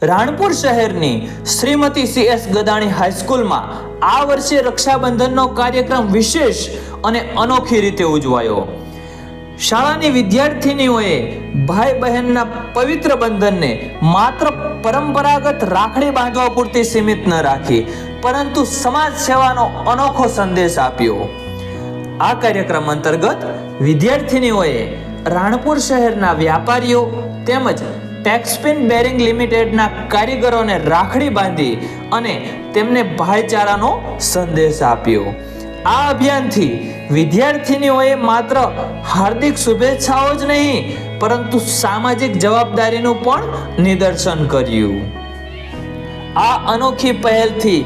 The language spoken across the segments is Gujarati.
રાણપુર શહેરની શ્રીમતી CS ગદાણી હાઈસ્કૂલમાં આ વર્ષે રક્ષાબંધનનો કાર્યક્રમ વિશેષ અને અનોખી રીતે ઉજવાયો. શાળાની વિદ્યાર્થીનીઓએ ભાઈ બહેનના પવિત્ર બંધનને માત્ર પરંપરાગત રાખડી બાંધવા પૂરતી સીમિત ન રાખી, પરંતુ સમાજ સેવાનો અનોખો સંદેશ આપ્યો. આ કાર્યક્રમ અંતર્ગત વિદ્યાર્થીનીઓએ રાણપુર શહેરના વ્યાપારીઓ તેમજ ટેક્સપિન બેરિંગ લિમિટેડના કારીગરોને રાખડી બાંધી અને તેમને ભાઈચારાનો સંદેશ આપ્યો. આ અભિયાનથી વિદ્યાર્થીનીઓએ માત્ર હાર્દિક શુભેચ્છાઓ જ નહીં, પરંતુ સામાજિક જવાબદારીનું પણ નિદર્શન કર્યું. આ અનોખી પહેલથી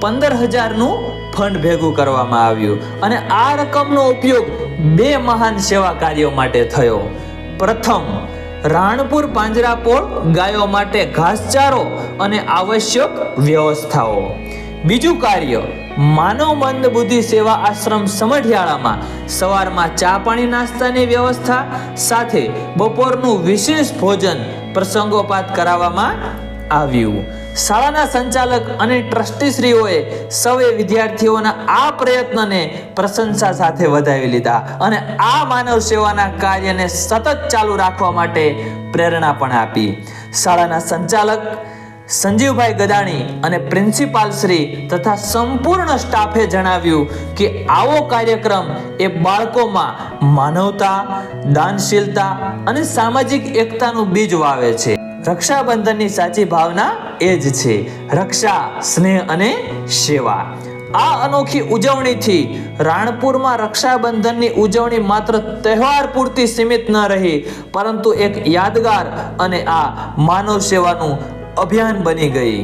15,000નું ફંડ ભેગું કરવામાં આવ્યું અને આ રકમનો ઉપયોગ 2 મહાન સેવા કાર્યો માટે થયો. પ્રથમ, રાણપુર પાંજરાપોળ ગાયો માટે ઘાસચારો અને આવશ્યક વ્યવસ્થાઓ. બીજું કાર્ય, માનવ મંદ બુદ્ધિ સેવા આશ્રમ સમઢિયાળામાં સવારમાં ચા પાણી નાસ્તાની વ્યવસ્થા સાથે બપોરનું વિશેષ ભોજન પ્રસંગોપાત કરાવવામાં આવ્યું. શાળાના સંચાલક અને ટ્રસ્ટીશ્રીઓએ સૌએ વિદ્યાર્થીઓના આ પ્રયત્નને પ્રશંસા સાથે વધાવી લીધા અને આ માનવ સેવાના કાર્યને સતત ચાલુ રાખવા માટે પ્રેરણા પણ આપી. શાળાના સંચાલક સંજીવભાઈ ગદાણી અને પ્રિન્સિપાલ શ્રી તથા સંપૂર્ણ સ્ટાફે જણાવ્યું કે આવો કાર્યક્રમ એ બાળકોમાં માનવતા, દાનશીલતા અને સામાજિક એકતાનું બીજ વાવે છે. રક્ષાબંધનની સાચી ભાવના એ જ છે, રક્ષા, સ્નેહ અને સેવા. આ અનોખી ઉજવણીથી રાણપુરમાં રક્ષાબંધનની ઉજવણી માત્ર તહેવાર પૂરતી સીમિત ન રહી, પરંતુ એક યાદગાર અને આ માનવ સેવાનું અભિયાન બની ગઈ.